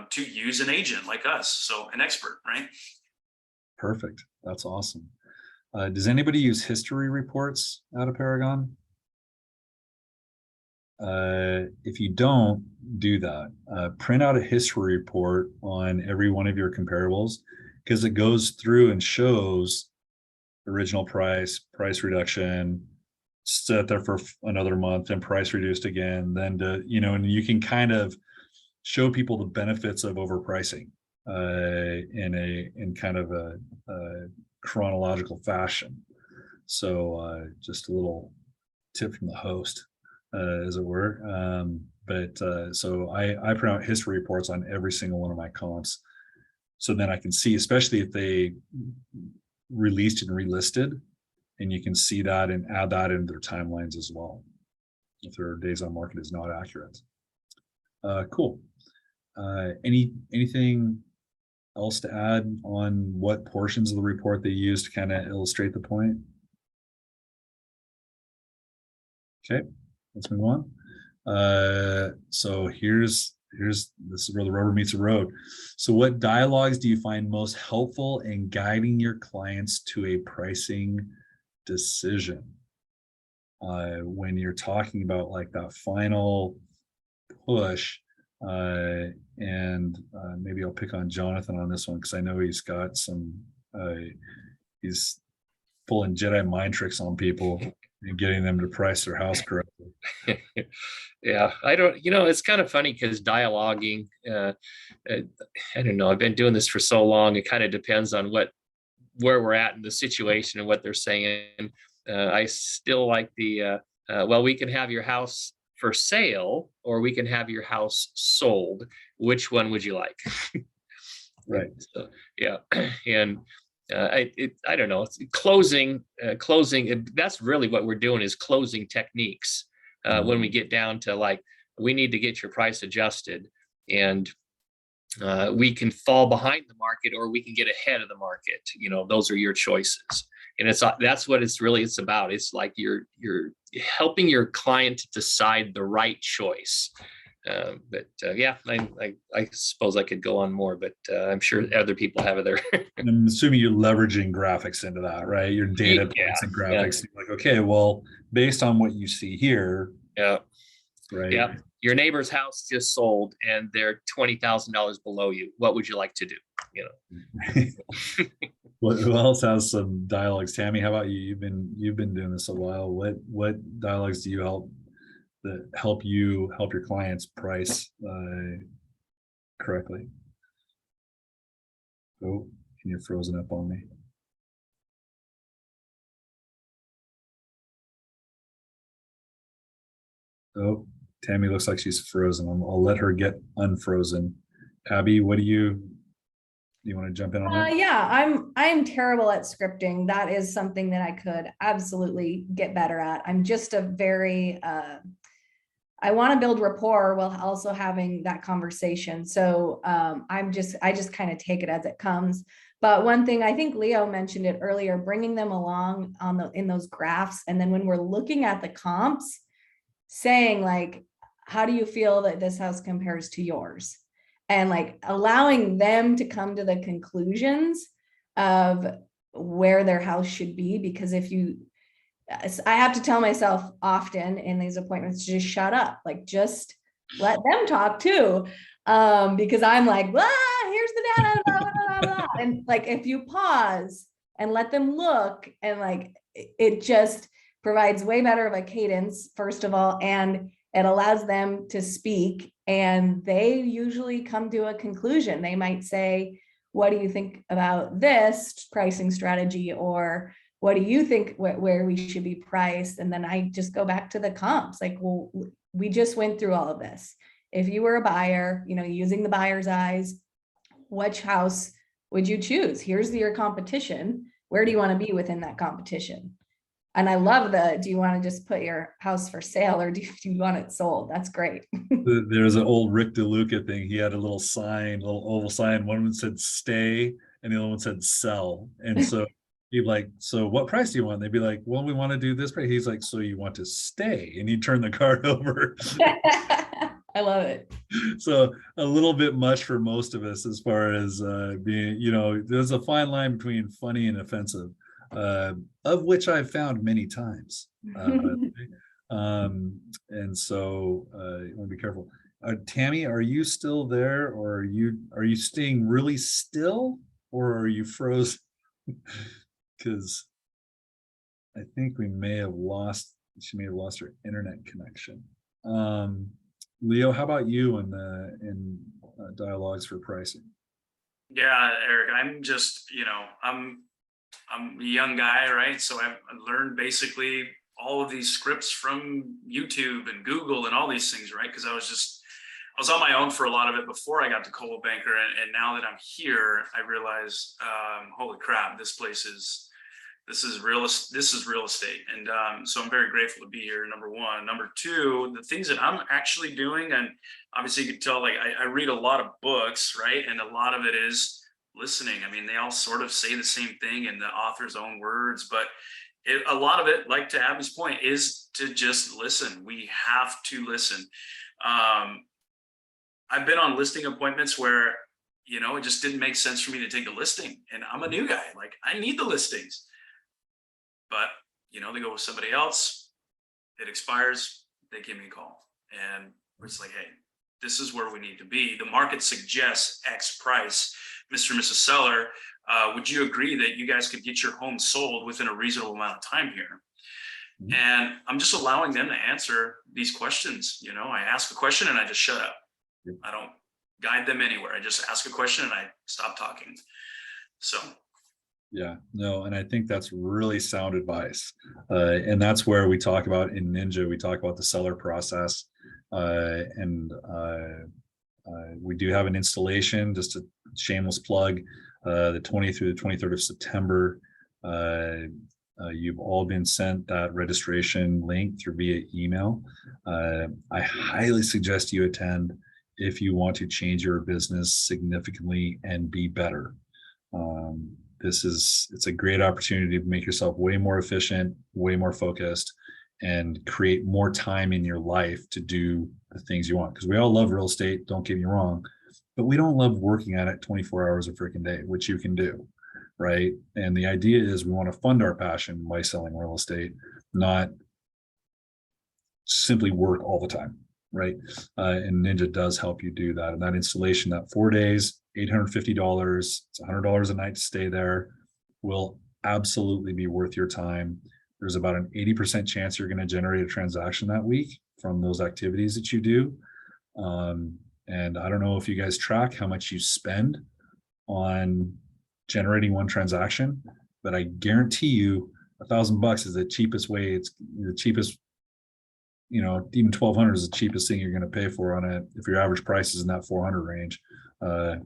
E: to use an agent like us, so an expert, right?
A: Perfect. That's awesome. Does anybody use history reports out of Paragon? If you don't do that, print out a history report on every one of your comparables, because it goes through and shows original price reduction, set there for another month, and price reduced again, then and you can kind of show people the benefits of overpricing in kind of a chronological fashion. So just a little tip from the host, as it were. So I print out history reports on every single one of my comps. So then I can see, especially if they released and relisted, and you can see that and add that into their timelines as well, if their days on market is not accurate. Cool. Anything else to add on what portions of the report they use to kind of illustrate the point? Okay, let's move on. So this is where the rubber meets the road. So what dialogues do you find most helpful in guiding your clients to a pricing decision? When you're talking about like that final push, and maybe I'll pick on Jonathan on this one, because I know he's got some, he's pulling Jedi mind tricks on people and getting them to price their house correctly.
C: Yeah, I don't, it's kind of funny because dialoguing, I don't know, I've been doing this for so long, it kind of depends on where we're at in the situation and what they're saying. I still like well, we can have your house for sale, or we can have your house sold. Which one would you like?
A: Right.
C: So, yeah. And I don't know, it's closing, that's really what we're doing, is closing techniques. When we get down to like, we need to get your price adjusted, and we can fall behind the market, or we can get ahead of the market. Those are your choices. And that's what it's about. It's like you're helping your client decide the right choice. Yeah, I suppose I could go on more, but I'm sure other people have it there.
A: I'm assuming you're leveraging graphics into that, right? Your data points and graphics.
C: Yeah.
A: Like, okay, well, based on what you see here,
C: yeah,
A: right?
C: Yeah. Your neighbor's house just sold and they're $20,000 below you. What would you like to do? You know?
A: Who else has some dialogues? Tammy, how about you? You've been doing this a while. What dialogues do you help your clients price correctly? Oh, and you're frozen up on me. Oh, Tammy looks like she's frozen. I'll let her get unfrozen. Abby, what do you want to jump in on that?
D: Yeah, I'm terrible at scripting. That is something that I could absolutely get better at. I'm just a very I want to build rapport while also having that conversation. So I just kind of take it as it comes. But one thing, I think Leo mentioned it earlier, bringing them along in those graphs, and then when we're looking at the comps, saying like, how do you feel that this house compares to yours? And like allowing them to come to the conclusions of where their house should be. Because I have to tell myself often in these appointments to just shut up, like just let them talk too. Because I'm like, here's the data, blah, blah, blah, blah. And like, if you pause and let them look, and like, it just provides way better of a cadence, first of all, and it allows them to speak, and they usually come to a conclusion. They might say, what do you think about this pricing strategy? Or what do you think where we should be priced? And then I just go back to the comps. Like, well, we just went through all of this. If you were a buyer, using the buyer's eyes, which house would you choose? Here's your competition. Where do you want to be within that competition? And I love do you want to just put your house for sale, or do you want it sold? That's great.
A: There's an old Rick DeLuca thing. He had a little oval sign. One said stay and the other one said sell. And so he'd like, so what price do you want? They'd be like, well, we want to do this price. He's like, so you want to stay? And he'd turn the card over.
D: I love it.
A: So a little bit much for most of us as far as being, there's a fine line between funny and offensive. Of which I've found many times. And so you want to be careful. Tammy, are you still there, or are you staying really still, or are you frozen? Because I think she may have lost her internet connection. Leo, how about you in dialogues for pricing?
E: Yeah, Eric, I'm just, I'm a young guy, right? So I've learned basically all of these scripts from YouTube and Google and all these things, right? Because I was on my own for a lot of it before I got to Coldwell Banker, and now that I'm here, I realize, holy crap, this is real estate, and so I'm very grateful to be here. Number one. Number two, the things that I'm actually doing, and obviously you can tell, like I read a lot of books, right? And a lot of it is listening. I mean, they all sort of say the same thing in the author's own words, but a lot of it, like to Abby's point, is to just listen. We have to listen. I've been on listing appointments where, it just didn't make sense for me to take a listing, and I'm a new guy. Like, I need the listings, but they go with somebody else. It expires. They give me a call, and it's like, hey, this is where we need to be. The market suggests X price. Mr. and Mrs. Seller, would you agree that you guys could get your home sold within a reasonable amount of time here? Mm-hmm. And I'm just allowing them to answer these questions. I ask a question and I just shut up. Yep. I don't guide them anywhere. I just ask a question and I stop talking. So.
A: Yeah, no, and I think that's really sound advice. And that's where we talk about in Ninja, we talk about the seller process. We do have an installation, just a shameless plug, the 20th through the 23rd of September. You've all been sent that registration link through via email. I highly suggest you attend if you want to change your business significantly and be better. It's a great opportunity to make yourself way more efficient, way more focused, and create more time in your life to do the things you want. Because we all love real estate, don't get me wrong, but we don't love working at it 24 hours a freaking day, which you can do, right? And the idea is we want to fund our passion by selling real estate, not simply work all the time. right? And Ninja does help you do that. And that installation, that 4 days, $850, it's $100 a night to stay there, will absolutely be worth your time. There's about an 80% chance you're going to generate a transaction that week from those activities that you do. And I don't know if you guys track how much you spend on generating one transaction, but I guarantee you $1,000 is the cheapest way. It's the cheapest, even 1,200 is the cheapest thing you're going to pay for on it. If your average price is in that 400 range, guys,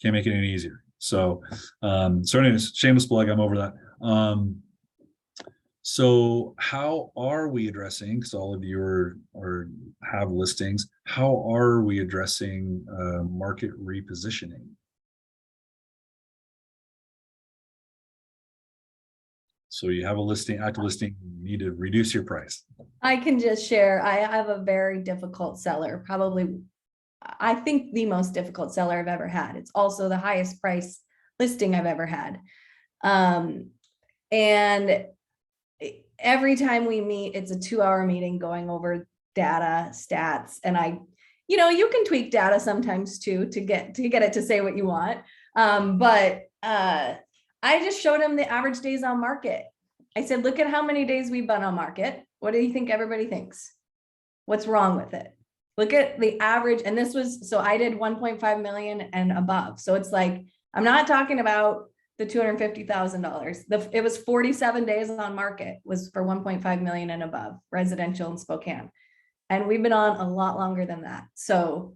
A: can't make it any easier. So anyways, shameless plug, I'm over that. So how are we addressing, because all of you are have listings, how are we addressing market repositioning? So you have a listing, active listing, you need to reduce your price.
D: I can just share, I have a very difficult seller, probably, I think the most difficult seller I've ever had. It's also the highest price listing I've ever had. And every time we meet, it's a 2-hour meeting going over data, stats, and you can tweak data sometimes too to get it to say what you want. But I just showed him the average days on market. I said, look at how many days we've been on market. What do you think everybody thinks? What's wrong with it? Look at the average. And this was, so I did 1.5 million and above. So it's like, I'm not talking about the $250,000. It was 47 days on market was for 1.5 million and above residential in Spokane. And we've been on a lot longer than that. So,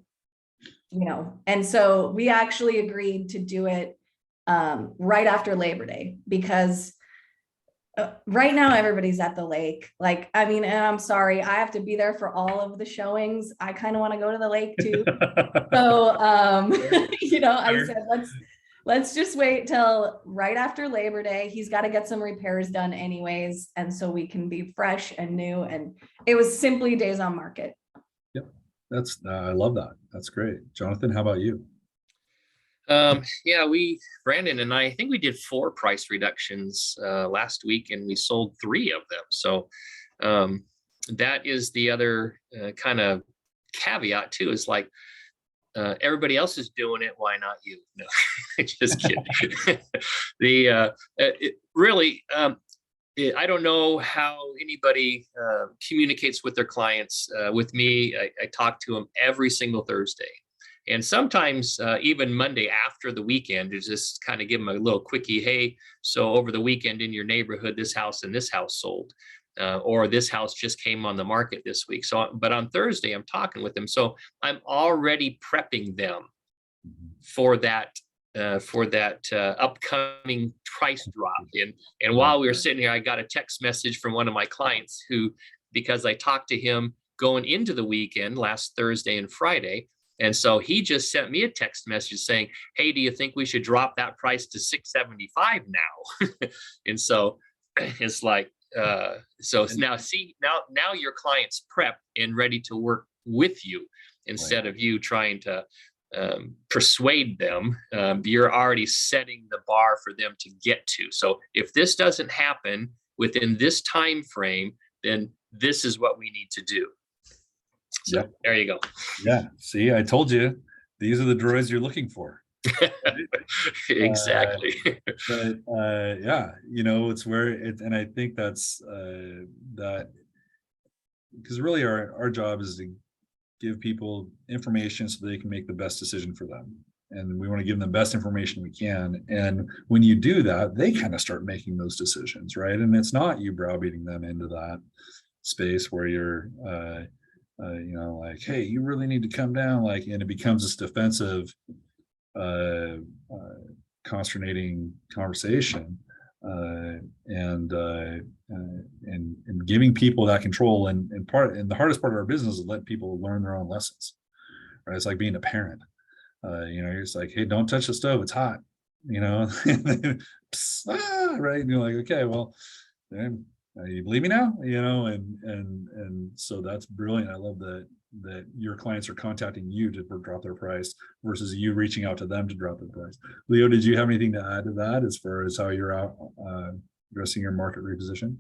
D: and so we actually agreed to do it right after Labor Day, because right now everybody's at the lake. Like, and I'm sorry, I have to be there for all of the showings. I kind of want to go to the lake too. So, I said, let's just wait till right after Labor Day. He's got to get some repairs done anyways. And so we can be fresh and new. And it was simply days on market.
A: Yep. I love that. That's great. Jonathan, how about you?
C: Yeah, Brandon and I think we did 4 price reductions last week, and we sold 3 of them. So that is the other kind of caveat too, is like, everybody else is doing it, why not you? No, just kidding. I don't know how anybody communicates with their clients. With me, I talk to them every single Thursday. And sometimes even Monday after the weekend, to just kind of give them a little quickie. Hey, so over the weekend in your neighborhood, this house and this house sold, or this house just came on the market this week. So, but on Thursday, I'm talking with them. So I'm already prepping them for that upcoming price drop. And while we were sitting here, I got a text message from one of my clients who, because I talked to him going into the weekend last Thursday and Friday. And so he just sent me a text message saying, hey, do you think we should drop that price to $675 now? And so it's like, so now now your client's prepped and ready to work with you instead of you trying to persuade them. You're already setting the bar for them to get to. So if this doesn't happen within this time frame, then this is what we need to do. So yep. There you go.
A: Yeah. See, I told you, these are the droids you're looking for.
C: Exactly.
A: But yeah, it's where it, and I think that's that, because really our job is to give people information so they can make the best decision for them. And we want to give them the best information we can. And when you do that, they kind of start making those decisions, right? And it's not you browbeating them into that space where you're like, hey, you really need to come down, like, and it becomes this defensive consternating conversation, and giving people that control, and the hardest part of our business is let people learn their own lessons, right? It's like being a parent. You're just like, hey, don't touch the stove, it's hot, right? And you're like, okay, well, then you believe me now, and so that's brilliant. I love that your clients are contacting you to drop their price versus you reaching out to them to drop their price. Leo, did you have anything to add to that as far as how you're out addressing your market reposition?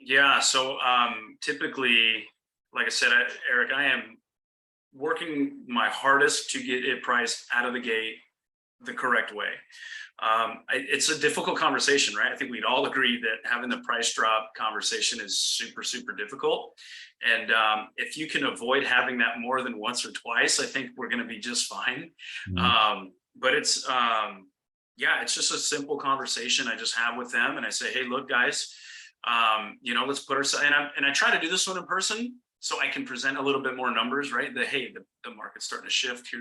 E: Yeah, so typically, like I said, Eric, I am working my hardest to get it priced out of the gate the correct way. It's a difficult conversation, right? I think we'd all agree that having the price drop conversation is super, super difficult. And if you can avoid having that more than once or twice, I think we're going to be just fine. But it's, yeah, it's just a simple conversation I just have with them. And I say, hey, look, guys, let's put ourselves, and I try to do this one in person so I can present a little bit more numbers, right? Hey, the market's starting to shift.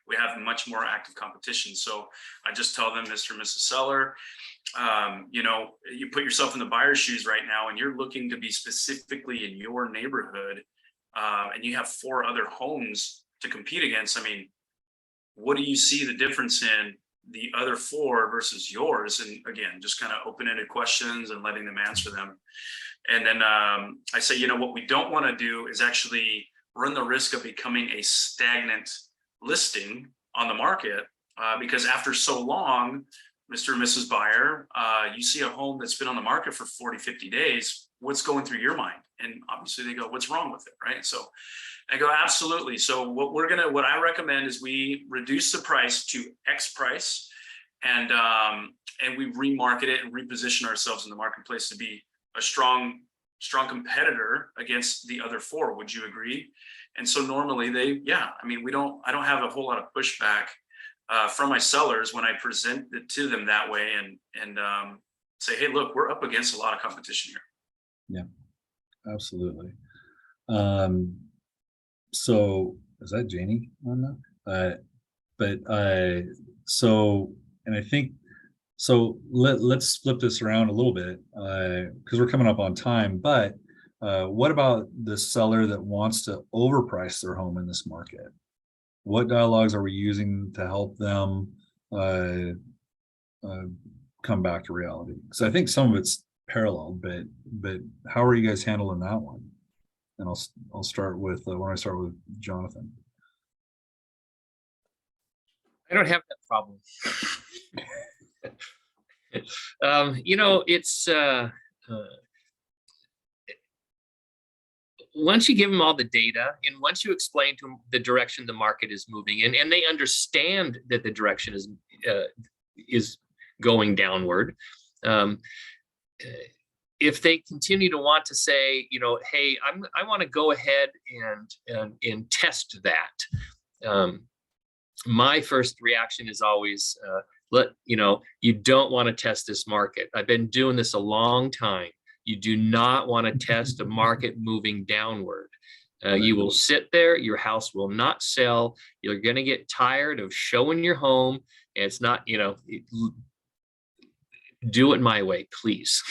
E: We have much more active competition. So I just tell them, Mr. and Mrs. Seller, you put yourself in the buyer's shoes right now and you're looking to be specifically in your neighborhood, and you have 4 other homes to compete against. I mean, what do you see the difference in the other 4 versus yours? And again, just kind of open-ended questions and letting them answer them. And then I say, what we don't want to do is actually run the risk of becoming a stagnant listing on the market, because after so long, Mr. and Mrs. Buyer, you see a home that's been on the market for 40, 50 days, what's going through your mind? And obviously they go, what's wrong with it, right? So I go, absolutely. So what I recommend is we reduce the price to X price, and we remarket it and reposition ourselves in the marketplace to be a strong competitor against the other 4. Would you agree? And so normally I don't have a whole lot of pushback from my sellers when I present it to them that way, and say, hey, look, we're up against a lot of competition here.
A: Yeah, absolutely. So is that Janie on that? And I think, so let's flip this around a little bit, because we're coming up on time, but what about the seller that wants to overprice their home in this market? What dialogues are we using to help them come back to reality? Because I think some of it's parallel, but how are you guys handling that one? And I'll start with Jonathan.
C: I don't have that problem. It's once you give them all the data and once you explain to them the direction the market is moving in, and they understand that the direction is going downward, if they continue to want to say, hey, I want to go ahead and test that, my first reaction is always, you don't want to test this market. I've been doing this a long time. You do not want to test a market moving downward. You will sit there, your house will not sell. You're going to get tired of showing your home. And it's not, do it my way, please.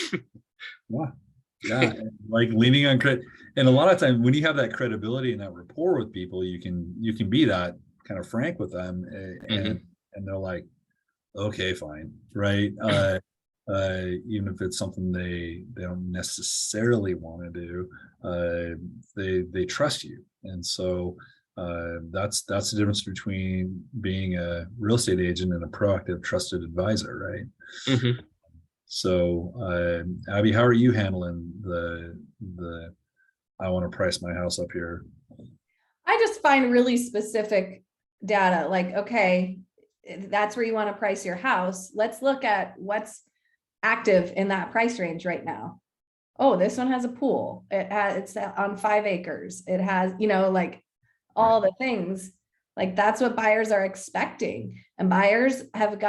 A: Yeah. Like leaning on credit. And a lot of times when you have that credibility and that rapport with people, you can be that kind of frank with them, and they're like, okay, fine, right? Even if it's something they don't necessarily want to do, they trust you. And so that's the difference between being a real estate agent and a proactive, trusted advisor, right? So Abby, how are you handling the I want to price my house up here?
D: I just find really specific data, like, okay, that's where you want to price your house. Let's look at what's active in that price range right now. Oh, this one has a pool. It's on 5 acres. It has, like all the things, like that's what buyers are expecting. And buyers have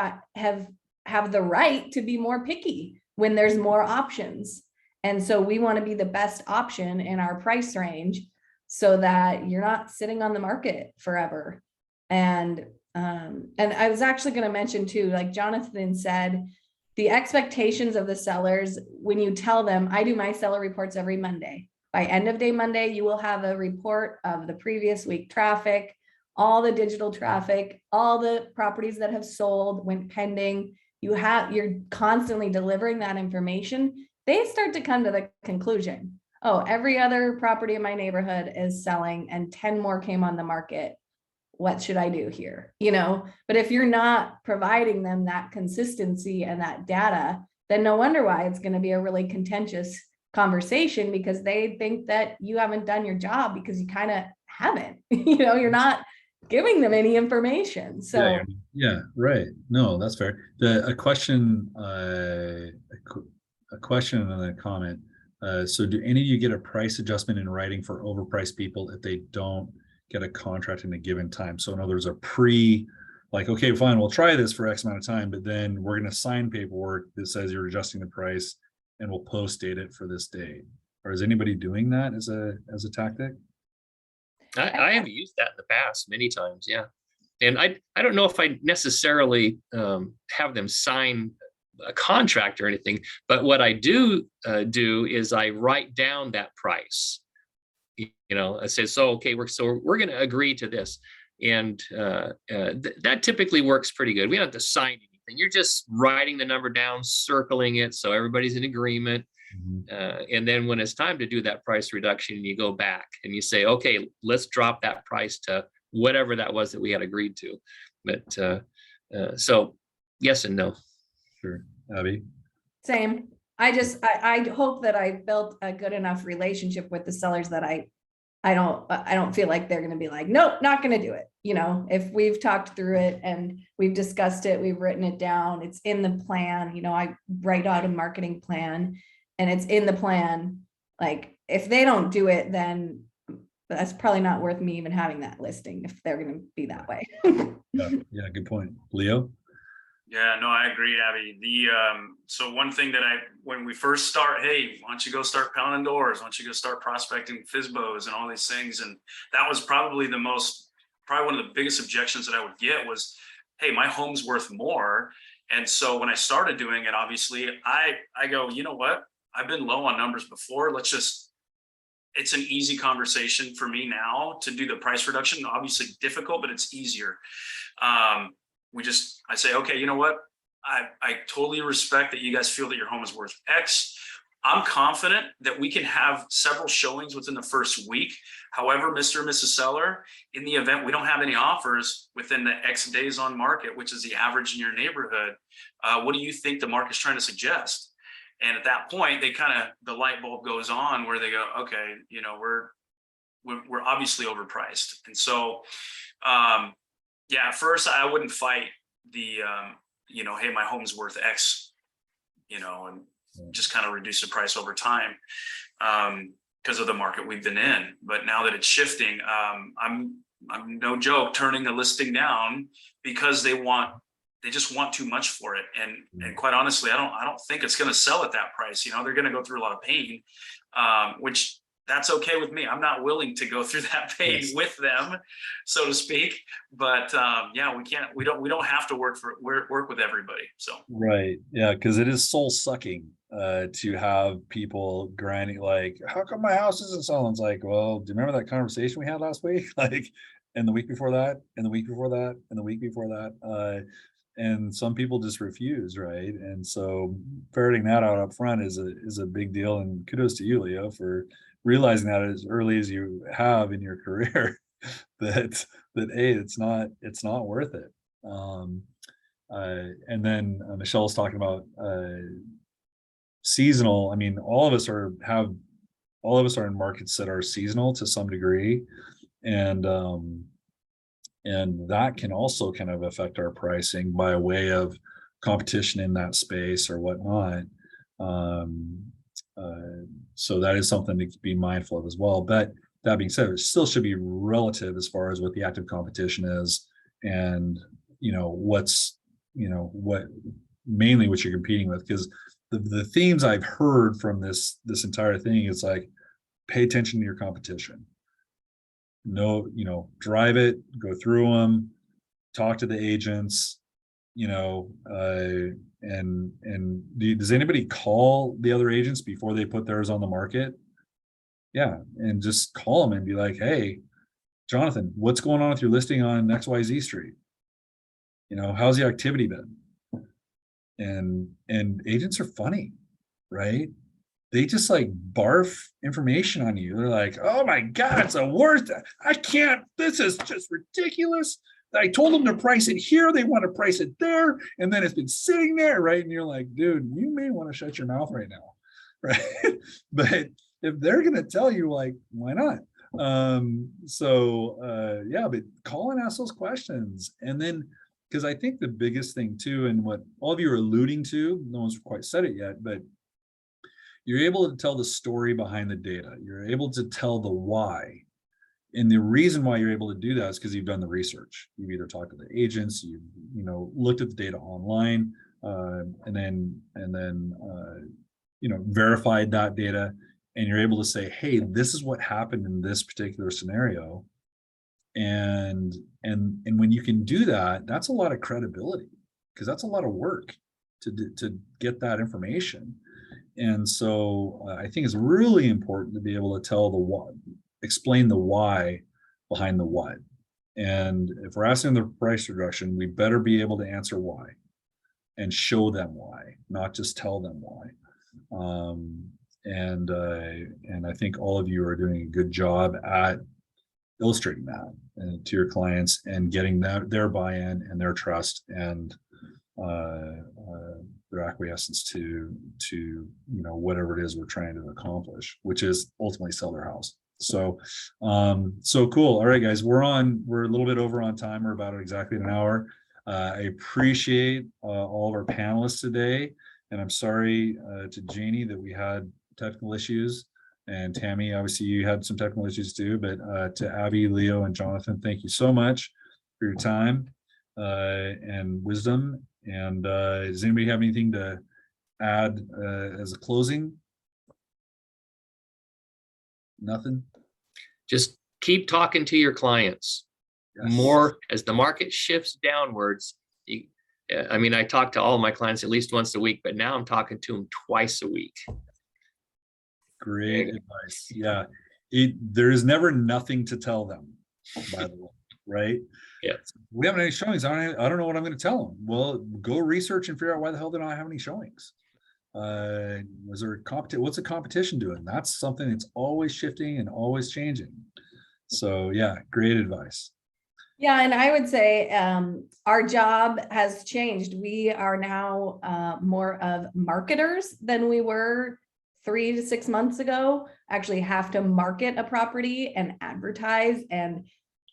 D: the right to be more picky when there's more options. And so we want to be the best option in our price range so that you're not sitting on the market forever. And I was actually going to mention too, like Jonathan said, the expectations of the sellers, when you tell them, I do my seller reports every Monday. By end of day Monday, you will have a report of the previous week traffic, all the digital traffic, all the properties that have sold, went pending. You're constantly delivering that information. They start to come to the conclusion, oh, every other property in my neighborhood is selling and 10 more came on the market. What should I do here? But if you're not providing them that consistency and that data, then no wonder why it's going to be a really contentious conversation because they think that you haven't done your job because you kind of haven't. You're not giving them any information. So
A: yeah, right. No, that's fair. A question, a question and then a comment. So do any of you get a price adjustment in writing for overpriced people if they don't get a contract in a given time? So in other words, like, okay, fine, we'll try this for X amount of time, but then we're going to sign paperwork that says you're adjusting the price and we'll post date it for this date. Or is anybody doing that as a tactic?
C: I have used that in the past many times, yeah. And I don't know if I necessarily have them sign a contract or anything, but what I do is I write down that price. I say, so okay, we're going to agree to this, and that typically works pretty good. We don't have to sign anything. You're just writing the number down, circling it, so everybody's in agreement. And then when it's time to do that price reduction, you go back and you say, okay, let's drop that price to whatever that was that we had agreed to. But so yes and no.
A: Sure. Abby?
D: same. I hope that I built a good enough relationship with the sellers that I don't feel like they're going to be like, nope, not going to do it. If we've talked through it and we've discussed it, we've written it down, it's in the plan. I write out a marketing plan and it's in the plan. Like if they don't do it, then that's probably not worth me even having that listing if they're going to be that way.
A: Yeah, good point. Leo?
E: Yeah, no, I agree, Abby. So one thing that when we first start, hey, why don't you go start pounding doors? Why don't you go start prospecting FSBOs and all these things? And that was probably one of the biggest objections that I would get was, hey, my home's worth more. And so when I started doing it, obviously I go, you know what? I've been low on numbers before. It's an easy conversation for me now to do the price reduction. Obviously difficult, but it's easier. I say, okay, you know what? I totally respect that you guys feel that your home is worth X. I'm confident that we can have several showings within the first week. However, Mr. and Mrs. Seller, in the event we don't have any offers within the X days on market, which is the average in your neighborhood, what do you think the market's trying to suggest? And at that point, the light bulb goes on where they go, okay, we're obviously overpriced. And so, at first I wouldn't fight the, hey, my home's worth X, and just kind of reduce the price over time because of the market we've been in. But now that it's shifting, I'm no joke turning the listing down because they just want too much for it. And quite honestly, I don't think it's going to sell at that price. They're going to go through a lot of pain, which that's okay with me. I'm not willing to go through that pain with them, so to speak. But we don't have to work with everybody. So
A: right, yeah, because it is soul sucking to have people grinding like, how come my house isn't selling? It's like, well, do you remember that conversation we had last week? Like, and the week before that, and the week before that, and the week before that. And some people just refuse, right? And so ferreting that out up front is a big deal. And kudos to you, Leo, for realizing that as early as you have in your career, that hey, it's not worth it. And then Michelle's talking about seasonal. I mean, all of us are in markets that are seasonal to some degree, and that can also kind of affect our pricing by way of competition in that space or whatnot. So that is something to be mindful of as well. But that being said, it still should be relative as far as what the active competition is, and what mainly what you're competing with. Because the themes I've heard from this entire thing is like, pay attention to your competition. Drive it, go through them, talk to the agents, and does anybody call the other agents before they put theirs on the market? Yeah, and just call them and be like, hey, Jonathan, what's going on with your listing on XYZ Street? How's the activity been? And agents are funny, right? They just like barf information on you. They're like, oh my God, it's the worst. I can't, this is just ridiculous. I told them to price it here. They want to price it there. And then it's been sitting there, right? And you're like, dude, you may want to shut your mouth right now. right? But if they're going to tell you, like, why not? Yeah, but call and ask those questions. And then, because I think the biggest thing too, and what all of you are alluding to, no one's quite said it yet, but you're able to tell the story behind the data. You're able to tell the why. And the reason why you're able to do that is because you've done the research. You've either talked to the agents, you looked at the data online, and then verified that data, and you're able to say, hey, this is what happened in this particular scenario. And when you can do that, that's a lot of credibility, because that's a lot of work to get that information. And so I think it's really important to be able to tell the what, explain the why behind the what. And if we're asking the price reduction, we better be able to answer why and show them why, not just tell them why. And I think all of you are doing a good job at illustrating that to your clients and getting their buy-in and their trust and their acquiescence to whatever it is we're trying to accomplish, which is ultimately sell their house. So cool. All right, guys, we're a little bit over on time. We're about exactly an hour. I appreciate all of our panelists today, and I'm sorry to Janie that we had technical issues, and Tammy, obviously you had some technical issues too, but to Abby, Leo, and Jonathan, thank you so much for your time and wisdom. And does anybody have anything to add as a closing? Nothing?
C: Just keep talking to your clients.
A: Yes.
C: More as the market shifts downwards. I talk to all of my clients at least once a week, but now I'm talking to them twice a week.
A: Great advice. Yeah. There is never nothing to tell them, by the way, right?
C: Yeah.
A: We haven't any showings. I don't know what I'm going to tell them. Well, go research and figure out why the hell they don't have any showings. Was there what's a competition doing? That's something that's always shifting and always changing. So yeah, great advice.
D: Yeah, and I would say our job has changed. We are now more of marketers than we were 3 to 6 months ago. Actually have to market a property and advertise and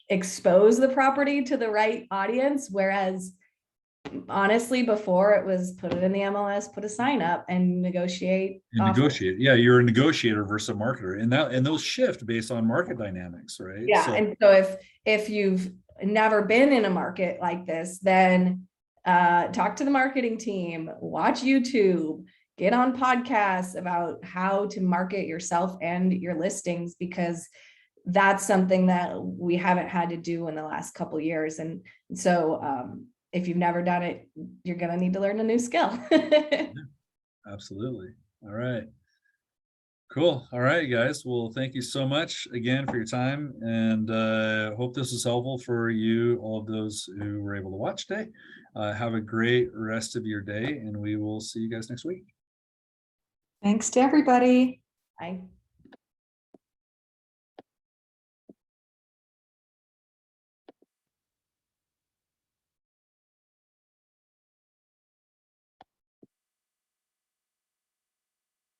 D: expose the property to the right audience. Whereas honestly, before it was put it in the MLS, put a sign up and negotiate.
A: Yeah, you're a negotiator versus a marketer, and those shift based on market dynamics, right?
D: Yeah, and so if you've never been in a market like this, then talk to the marketing team, watch YouTube, get on podcasts about how to market yourself and your listings, because that's something that we haven't had to do in the last couple of years. And so if you've never done it, you're going to need to learn a new skill.
A: Absolutely. All right. Cool. All right, guys. Well, thank you so much again for your time, and hope this was helpful for you, all of those who were able to watch today. Have a great rest of your day, and we will see you guys next week.
G: Thanks to everybody.
D: Bye.